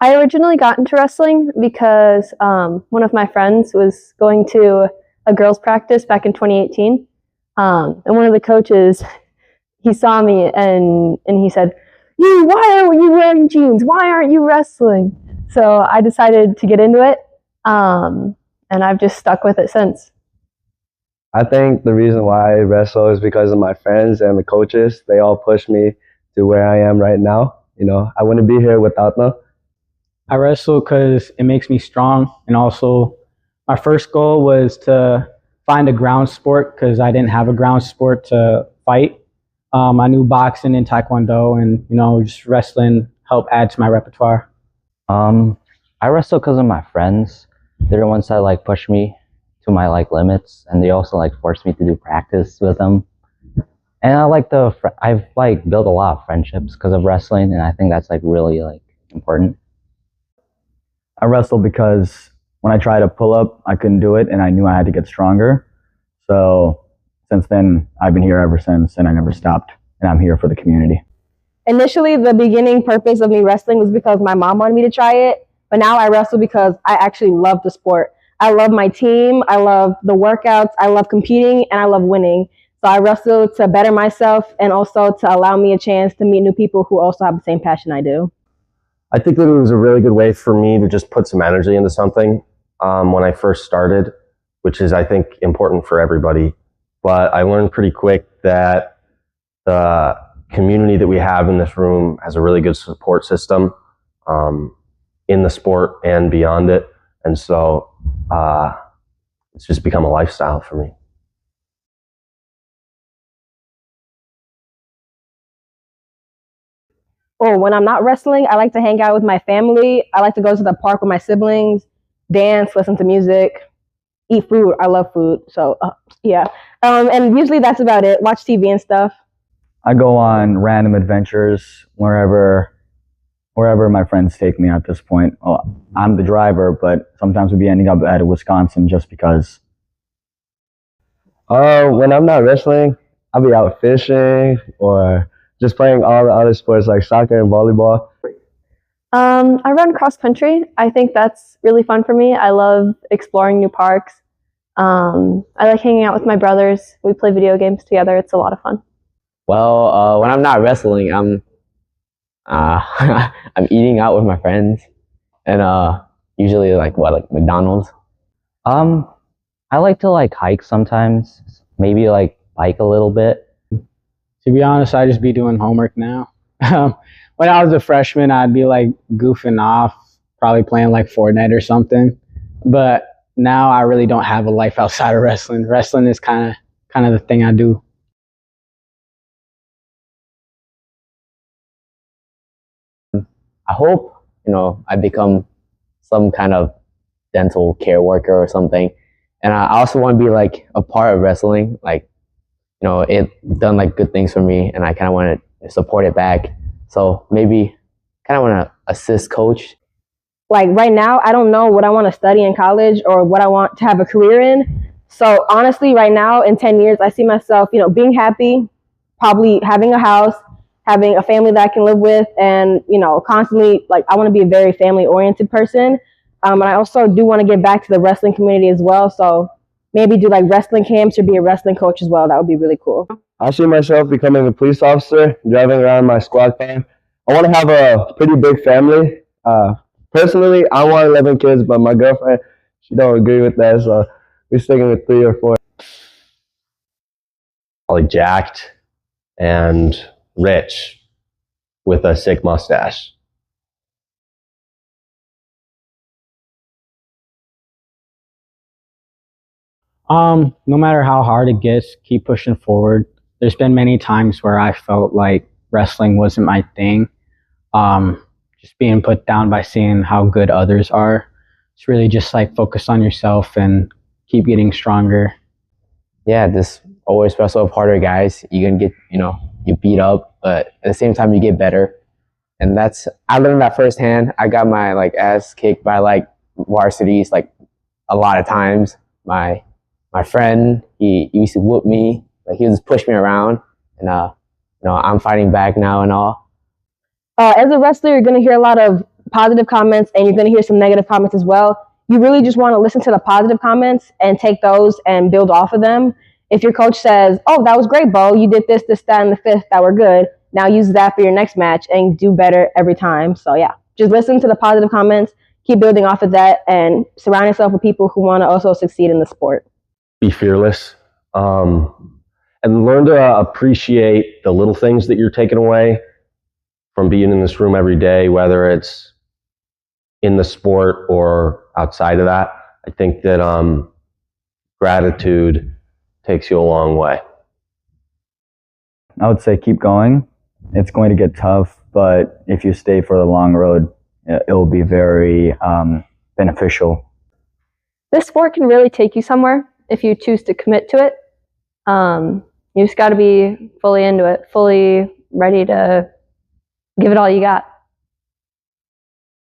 I originally got into wrestling because one of my friends was going to a girls' practice back in 2018. And one of the coaches, he saw me and he said, why are you wearing jeans? Why aren't you wrestling? So I decided to get into it, and I've just stuck with it since. I think the reason why I wrestle is because of my friends and the coaches. They all pushed me to where I am right now. I wouldn't be here without them. I wrestle because it makes me strong, and also my first goal was to find a ground sport because I didn't have a ground sport to fight. I knew boxing and taekwondo, and just wrestling helped add to my repertoire. I wrestle because of my friends. They're the ones that push me to my limits, and they also force me to do practice with them. And I've built a lot of friendships because of wrestling, and I think that's really important. I wrestled because when I tried to pull up, I couldn't do it, and I knew I had to get stronger. So since then, I've been here ever since, and I never stopped, and I'm here for the community. Initially, the beginning purpose of me wrestling was because my mom wanted me to try it, but now I wrestle because I actually love the sport. I love my team, I love the workouts, I love competing, and I love winning. So I wrestle to better myself and also to allow me a chance to meet new people who also have the same passion I do. I think that it was a really good way for me to just put some energy into something when I first started, which is, I think, important for everybody. But I learned pretty quick that the community that we have in this room has a really good support system in the sport and beyond it. And so it's just become a lifestyle for me. Oh, when I'm not wrestling, I like to hang out with my family. I like to go to the park with my siblings, dance, listen to music, eat food. I love food. So, yeah. And usually that's about it. Watch TV and stuff. I go on random adventures wherever my friends take me at this point. Oh, I'm the driver, but sometimes we'll be ending up at Wisconsin just because. When I'm not wrestling, I'll be out fishing or just playing all the other sports like soccer and volleyball. I run cross country. I think that's really fun for me. I love exploring new parks. I like hanging out with my brothers. We play video games together. It's a lot of fun. Well, when I'm not wrestling, I'm I'm eating out with my friends, and usually McDonald's. I like to hike sometimes, maybe bike a little bit. To be honest, I just be doing homework now. When I was a freshman, I'd be goofing off, probably playing Fortnite or something. But now I really don't have a life outside of wrestling. Wrestling is kind of the thing I do. I hope I become some kind of dental care worker or something, and I also want to be a part of wrestling. It done good things for me, and I kind of want to support it back. So maybe kind of want to assist coach. Right now, I don't know what I want to study in college or what I want to have a career in. So honestly, right now, in 10 years, I see myself, being happy, probably having a house, having a family that I can live with, and, constantly, I want to be a very family-oriented person. And I also do want to get back to the wrestling community as well. So maybe do wrestling camps or be a wrestling coach as well. That would be really cool. I see myself becoming a police officer, driving around my squad car. I want to have a pretty big family. Personally, I want 11 kids, but my girlfriend, she don't agree with that, so we're sticking with 3 or 4. Jacked and rich with a sick mustache. No matter how hard it gets, keep pushing forward. There's been many times where I felt like wrestling wasn't my thing. Just being put down by seeing how good others are. It's really just focus on yourself and keep getting stronger. Yeah, just always wrestle with harder guys. You're gonna get, you beat up, but at the same time you get better. And I learned that firsthand. I got my ass kicked by varsities a lot of times. My friend, he used to whoop me. He would just push me around, and I'm fighting back now and all. As a wrestler, you're going to hear a lot of positive comments and you're going to hear some negative comments as well. You really just want to listen to the positive comments and take those and build off of them. If your coach says, oh, that was great, Bo, you did this, that, and the fifth that were good, now use that for your next match and do better every time. So yeah, just listen to the positive comments, keep building off of that, and surround yourself with people who want to also succeed in the sport. Be fearless, and learn to appreciate the little things that you're taking away from being in this room every day, whether it's in the sport or outside of that. I think that gratitude takes you a long way. I would say keep going. It's going to get tough, but if you stay for the long road, it will be very beneficial. This sport can really take you somewhere if you choose to commit to it. You just got to be fully into it, fully ready to give it all you got.